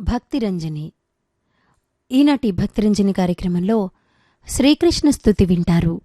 భక్తిరంజని. ఈనాటి భక్తిరంజని కార్యక్రమంలో శ్రీకృష్ణ స్తుతి వింటారు.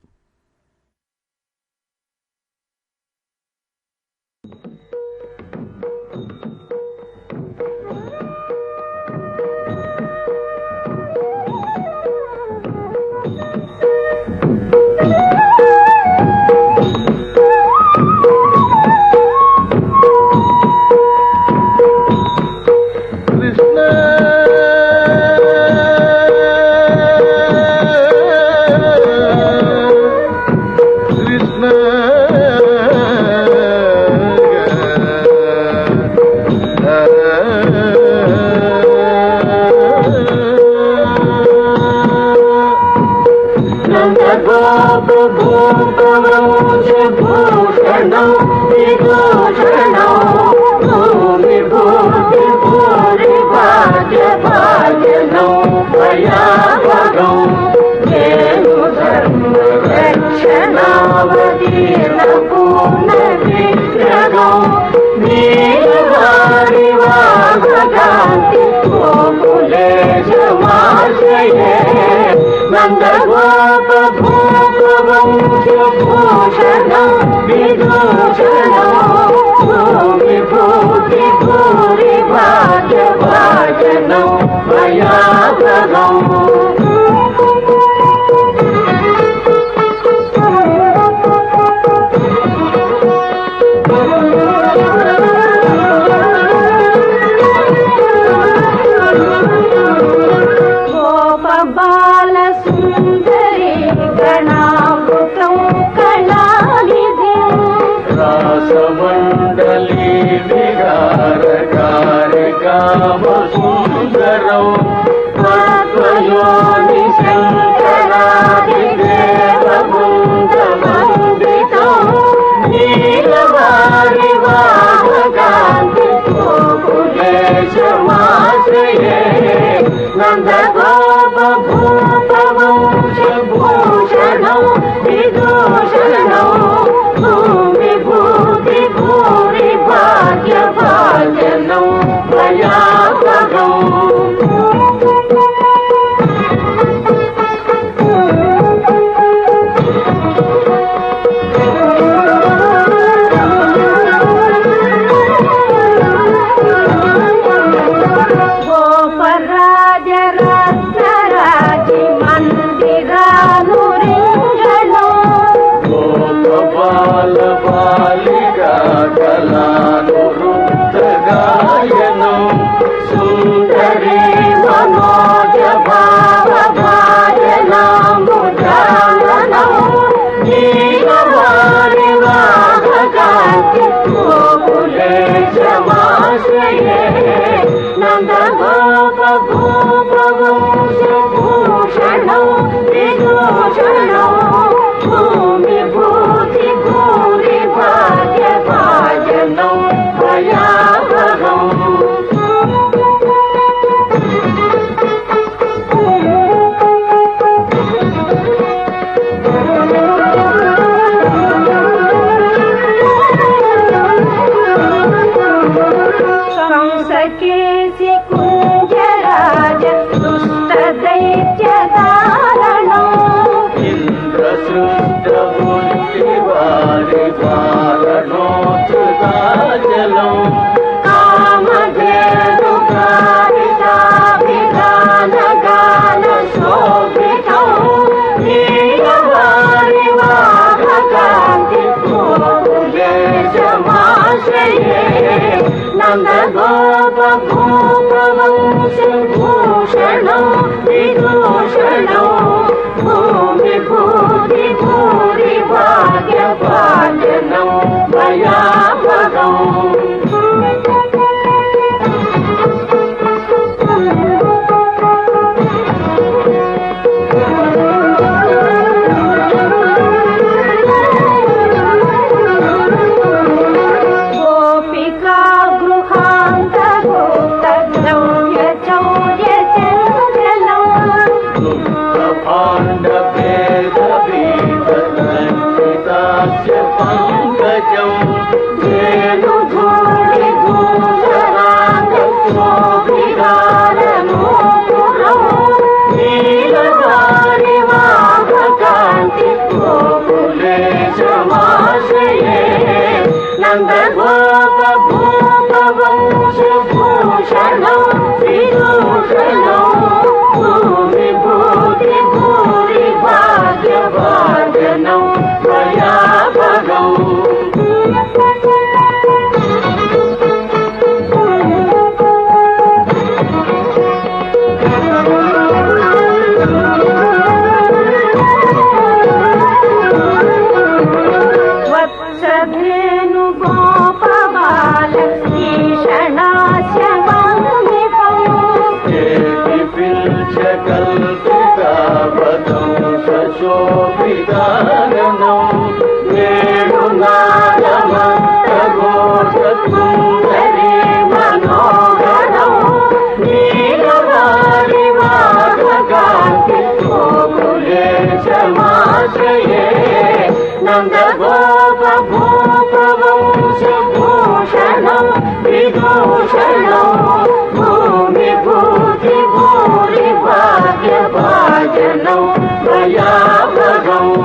गृहांत भूत द्रव्य चौर्य चंद्रलो कल्पितावतं सशोभिताननं वेणुनादमन्तघोषसुन्दरी मनोहरं नीलवारिवाहकान्ति गोकुलेशमाश्रये नन्दगोपभूपवंशभूषणं विदूषणं भूमिभूति भूरि भाग्यभाजनं भयावहम्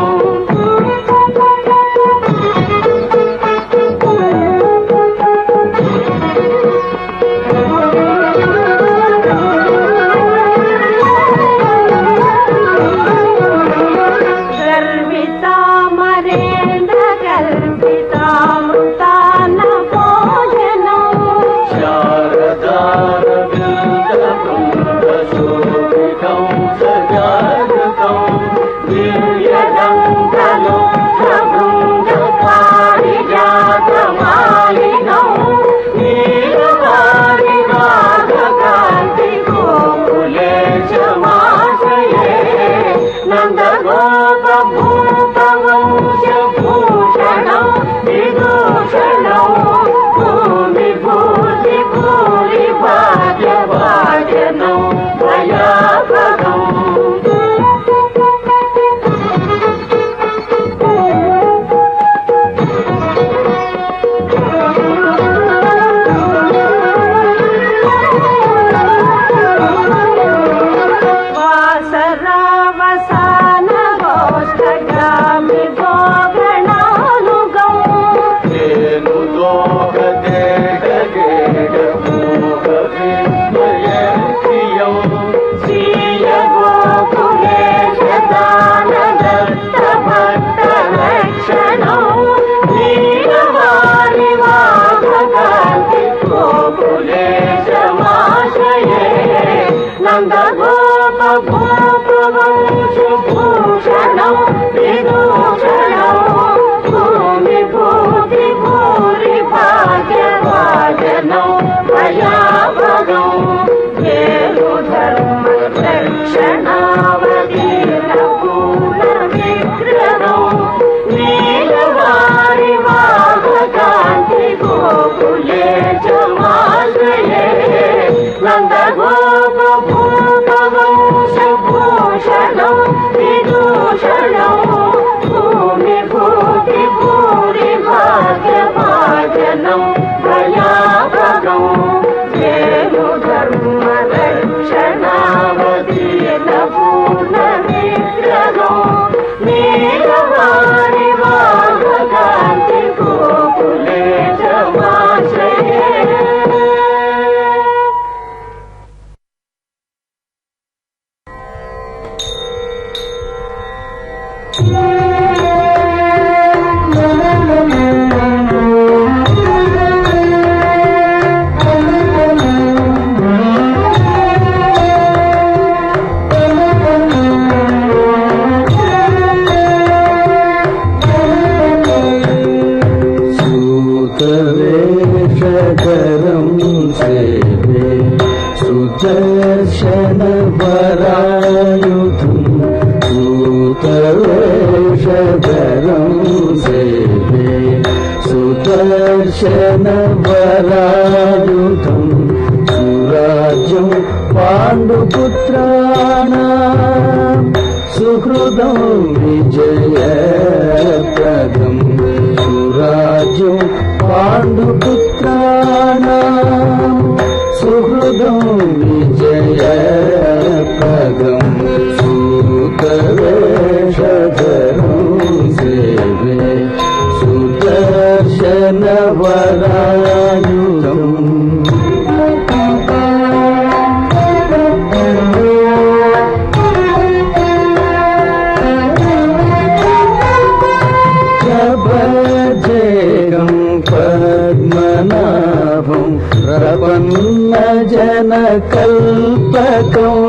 नन्दगोपभूपवंशभूषणं विदूषणं भूमिभूति भूरि भाग्यभाजनं भयावहम् नन्दगोपभूपवंशभूषणं विदूषणं भूमिभूति भूरि भाग्यभाजनं भयावहम् वेणुधर्मरक्षणावतीर्णपूर्णविग्रहं नीलवारिवाहकान्ति गोकुलेशमाश्रये नन्दगोपभूपवंशभूषणं विदूषणं भूमिभूति भूरि भाग्यभाजनं भयावहम् वेणुधर्मरक्षणावतीर्णपूर्णविग्रहं नीलवारिवाहकान्ति गोकुलेशमाश्रये सूतवेषधरं सेवे सुदर्शनवरायुधं सूतवेषधरं सेवे सुदर्शनवरायुधं सुराज्यं पाण्डुपुत्राणां सुहृदं विजयप्रदं सुराज्यं पाण्डुपुत्राणां सुहृदं विजयप्रदं सूतवेषधरं सेवे सुदर्शनवरायुधम् पद्मनाभं प्रपन्नजनकल्पकं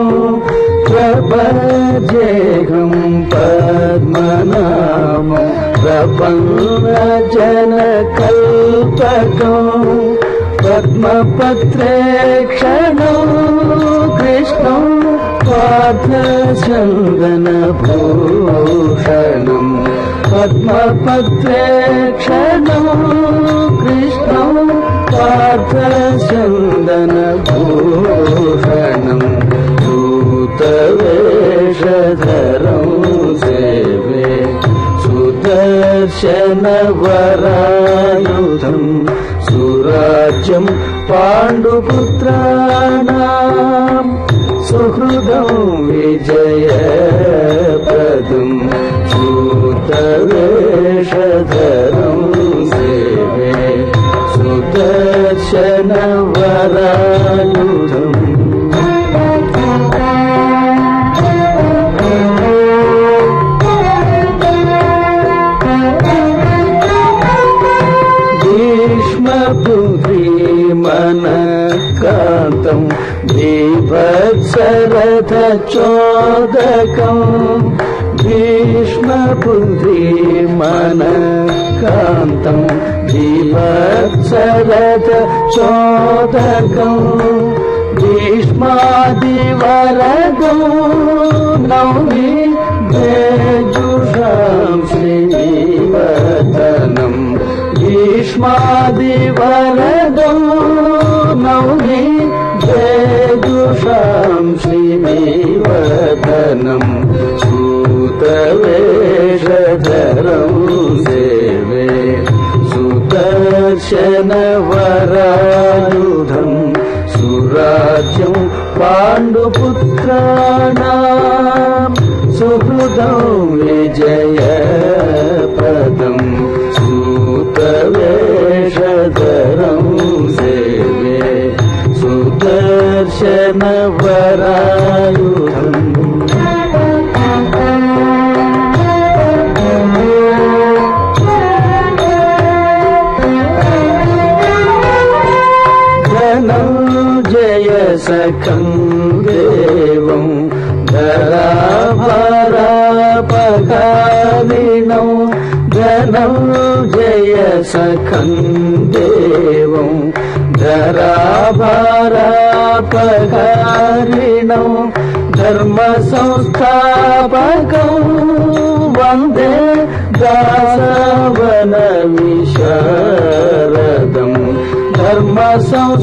प्रपद्येऽहं पद्मनाभं प्रपन्नजनकल्पकं पद्मपत्रे क्षणं कृष्णं चन्दनभूषणम् पद्मपत्रेक्षणम् कृष्णम् पार्थचन्दनभूषणम् सूतवेषधरम् सेवे सुदर्शनवरायुधम् सुराज्यम् पाण्डुपुत्राणाम् सुहृदम् विजयप्रदम् सूतवेषधरम् सेवे सुदर्शनवरायुधम् भीष्मपुत्रीमनकान्तम् बीभत्सरथचोदकम् भीष्मपुत्रीमनकान्तम् बीभत्सरथचोदकम् भीष्मादिवरदो नौमि तेजुषां श्रीवदनम् भीष्मादिवरदो नौमि तेजुषां श्रीवदनम् सूतवेषधरम् सेवे सुदर्शनवरायुधम् सुराज्यम् पाण्डुपुत्राणाम् सुहृदम् विजयप्रदम् सूतवेषधरम् सेवे सुदर्शनवरायुधम् सखम् देवम् धराभरापकारिणौ धनञ्जय सखम् देवम् धराभरापकारिणौ धर्मसंस्थापकौ वन्दे दासवनविशारदम् धर्मसंस्थापकम्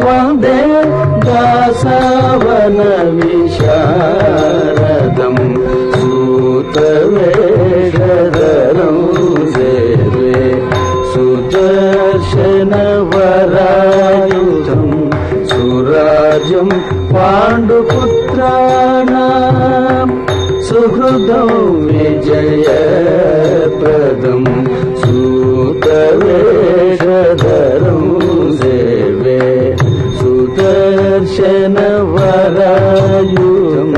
वन्दे दासवनविशारदम् सूतवेषधरम् सेवे सुदर्शनवरायुधम् सुराज्यम् पाण्डुपुत्राणाम् सुहृदम् विजयप्रदम् सूतवेषधरम् सेवे सुदर्शनवरायुधम्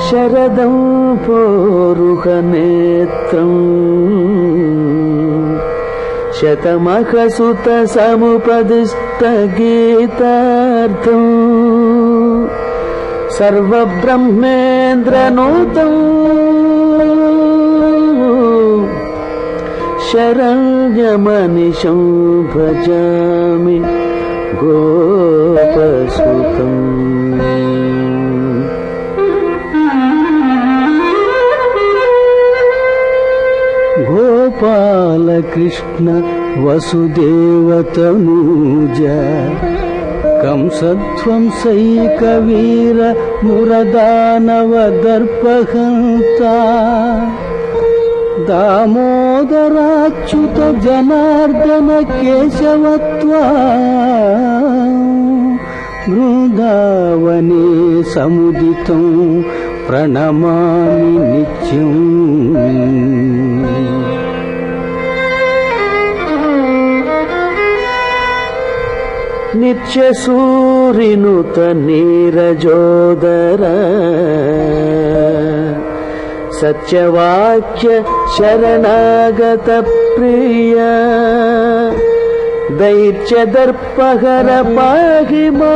शरदम् पोरुहनेत्रम् शतमखसुतसमुपदिष्टगीतार्थम् सर्वब्रह्मेन्द्रनूतम् शरण्यमनिशं भजामि गोपसुतम् गोपालकृष्ण वसुदेवतनूज कंसध्वंसैकवीर मुरदानवदर्पहन्ता दामोदराच्युत जनार्दन केशवत्वा वृन्दावने समुदितं प्रणमामि नित्यम् नित्यसूरिनुत नीरजोदर सत्यवाक्य शरणागत प्रिय दैत्यदर्पहर पाहि माम्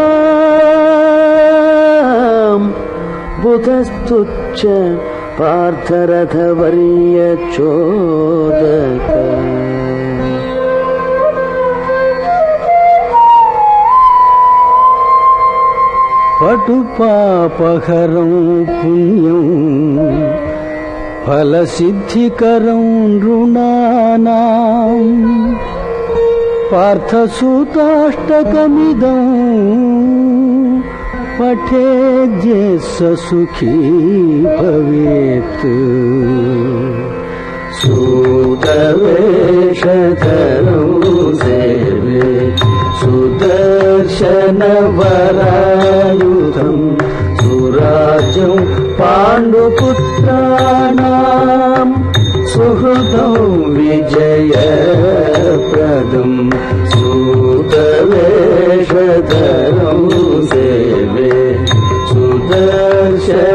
बुधस्तुच्च पार्थरथवर्य चोदक పటుపాపహరం పుణ్యం ఫలసిద్ధికరం నృణానాం పార్థసూతాష్టకమిదం పఠేద్యస్స సుఖీ భవేత్. సూతవేషధరం సేవే సుదర్శనవరాయుధం సురాజ్యం పాండుపుత్రాణాం సుహృదం విజయప్రదం. సూతవేషధరం సేవే సుదర్శనవరాయుధం.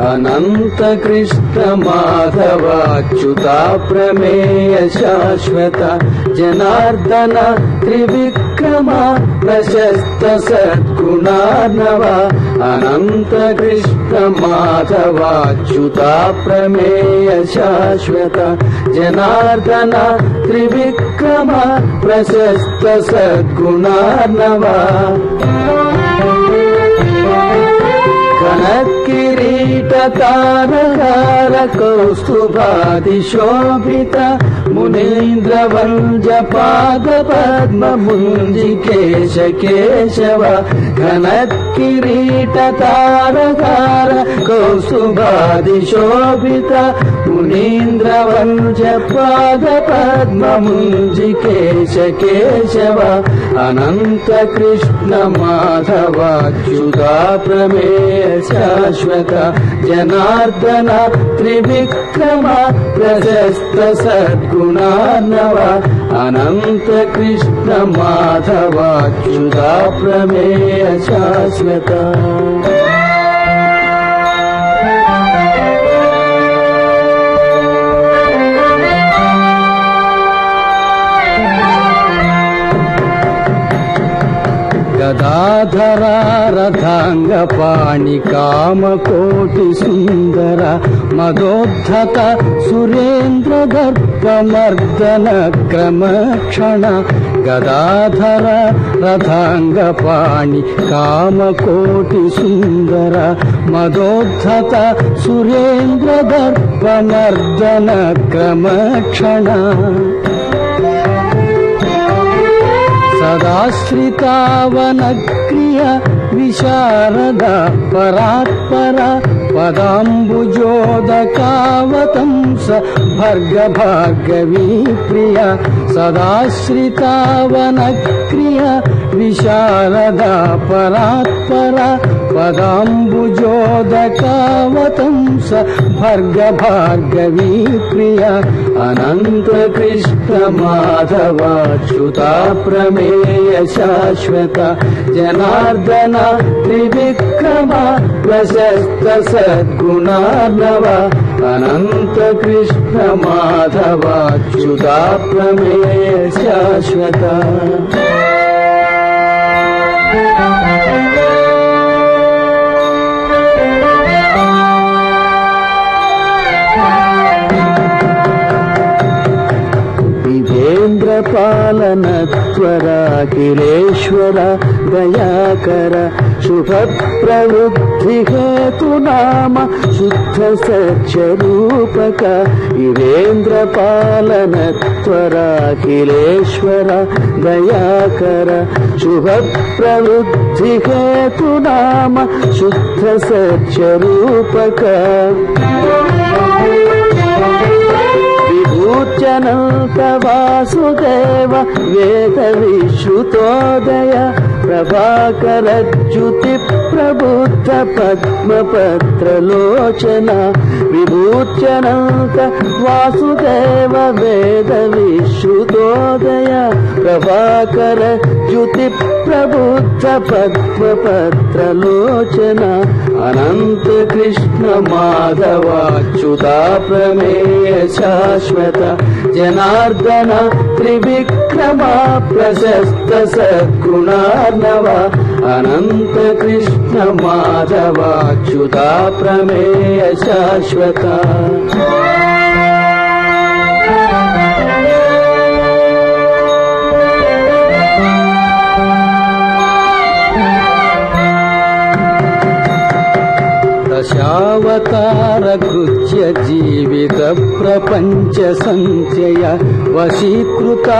అనంత కృష్ణ మాధవాచ్యుతా ప్రమేయ శాశ్వత జనార్దన త్రివిక్రమ ప్రశస్త సద్గుణార్ణవ. అనంత కృష్ణ మాధవాచ్యుతా ప్రమేయ శాశ్వత జనార్దన త్రివిక్రమ ప్రశస్త సద్గుణార్ణవ. కనకిరీట తారకార కౌస్తుభాదిశోభిత మునీంద్ర వంజ పాద పద్మ ముంజి కేశ కేశవ. కనకిరీట తారకార కౌస్తుభాదిశోభిత మునీంద్ర వంజ పాద పద్మ ముంజి కేశ కేశవ. అనంత కృష్ణ మాధవాచ్యుతా ప్రమేయ శాశ్వత జనార్దన త్రివిక్రమ ప్రశస్త సద్గుణార్ణవ. అనంత కృష్ణ మాధవాచ్యుతా ప్రమేయ శాశ్వత. గదాధర రథాంగ పాణి కామకోటి సుందర మదోద్ధత సురేంద్ర దర్పమర్దన క్రమక్షణ. గదాధర రథాంగ పాణి కామకోటి సుందర మదోద్ధత సురేంద్ర దర్పమర్దన క్రమక్షణ. సదాశ్రితావనక్రియ విశారద పరాత్పర పదాంబుజోదకావతంస భర్గ భార్గవీ ప్రియ. సదాశ్రితావనక్రియ విశారద పరాత్పర పదాంబుజోదకావతంస భర్గ భార్గవీ ప్రియ. అనంత కృష్ణ మాధవాచ్యుతా ప్రమేయ శాశ్వత జనార్దన త్రివిక్రమ ప్రశస్త సద్గుణార్ణవ. అనంత కృష్ణ మాధవాచ్యుతా ప్రమేయ శాశ్వత. పాలనత్వర కిలేశ్వర దయాకర శుభ ప్రవృద్ధి హేతునామ శుద్ధ సత్యరూపక. యువేంద్ర పాలనత్వర కిలేశ్వర దయాకర శుభ ప్రవృద్ధి హేతునామ శుద్ధ సత్యరూపక. విభూత్య విభూత్యనంత వాసుదేవ వేద విశ్రుతోదయ ప్రభాకరజ్యుతి ప్రబుద్ధ పద్మపత్రలోచన విభూత్యనంత వాసుదేవ వేద విశ్రుతోదయ ప్రభాకరజ్యుతి ప్రబుద్ధ పద్మపత్రలోచన అనంత కృష్ణ మాధవాచ్యుతా ప్రమేయ శాశ్వత జనార్దన త్రివిక్రమ ప్రశస్త సద్గుణార్ణవ అనంత కృష్ణ మాధవాచ్యుతా ప్రమేయ శాశ్వత దశావతారకృత్య జీవిత ప్రపంచ సంచయ వశీకృతాబ్జయోని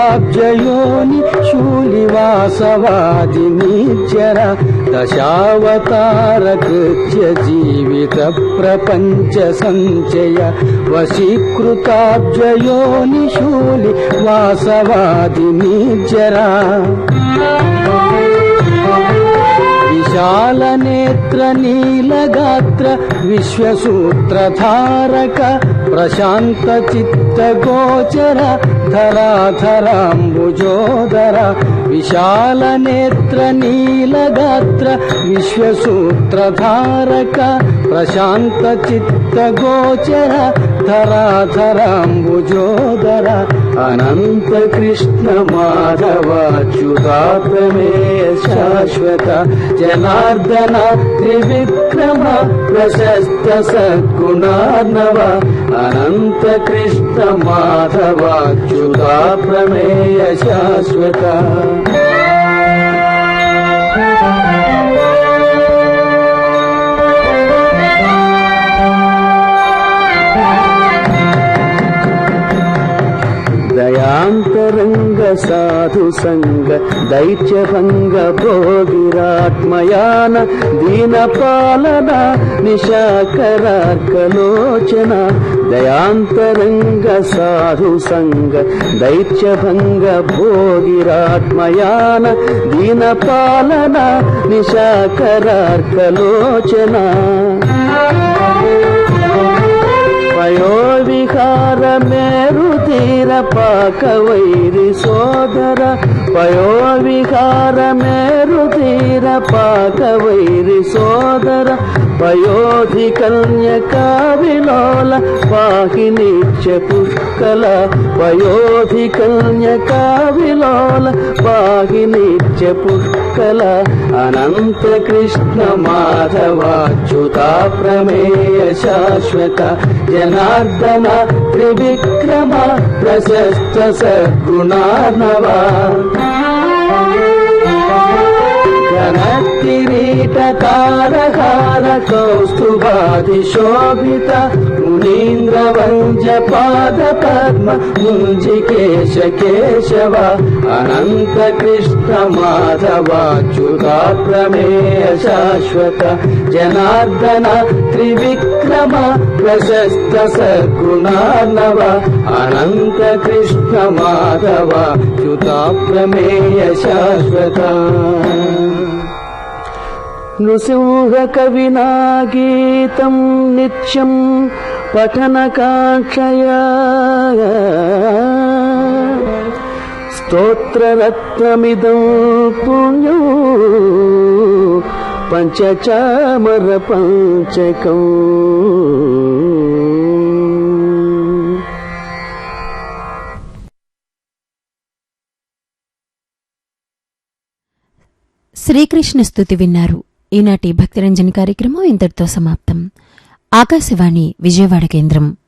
శూలివాసవాది నిచర దశావతారకృత్య జీవిత ప్రపంచ సంచయ వశీకృతాబ్జయోని శూలి వాసవాది నిచర విశాల నేత్ర నీలగాత్ర విశ్వసూత్రధారక ప్రశాంత చిత్త గోచర ధరాధరాంబుజోదర విశాల నేత్ర నీలగాత్ర విశ్వసూత్రధారక ప్రశాంత చిత్త గోచర ధరాధరాంబుజోదర అనంత కృష్ణ మాధవాచ్యుతా ప్రమేయ శాశ్వత జనార్దన త్రివిక్రమ ప్రశస్త సద్గుణార్ణవ అనంత కృష్ణ మాధవాచ్యుతా ప్రమేయ శాశ్వత దయాంతరంగ సాధు సంగ దైత్యభంగ భోగిరాత్మయాన దీనపాలన నిశాకరార్కలోచన దయాంతరంగ సాధు సంగ దైత్యభంగ భోగిరాత్మయాన దీనపాలన నిశాకరార్కలోచన పయోవిహార మేరుధీర పాక వైరి సోదర పయోవిహార మేరుధీర పాక వైరి సోదర పయోధి కన్యకా విలోల పాహి నిత్య పుష్కల పయోధి కన్యకా విలోల పాహి నిత్య పుష్కల అనంత కృష్ణ మాధవాచ్యుతా ప్రమేయ శాశ్వత జనార్దన త్రివిక్రమ ప్రశస్త సద్గుణార్ణవ కిరీట తారహార కౌస్తుభాది శోభిత మునీంద్ర వంజ పాద పద్మ ముంజికేశ కేశవ అనంత కృష్ణ మాధవాచ్యుతా ప్రమేయ శాశ్వత జనార్దన త్రివిక్రమ ప్రశస్త సద్గుణార్ణవ అనంత కృష్ణ మాధవాచ్యుతా ప్రమేయ శాశ్వత నృసింహ కవినా గీతం నిత్యం పఠనకాంక్షయా స్తోత్రరత్నమిదం పుణ్యం పంచచామర పంచకం శ్రీకృష్ణ స్తుతి విన్నారు. ఈనాటి భక్తిరంజని కార్యక్రమం ఇంతటితో సమాప్తం. ఆకాశవాణి విజయవాడ కేంద్రం.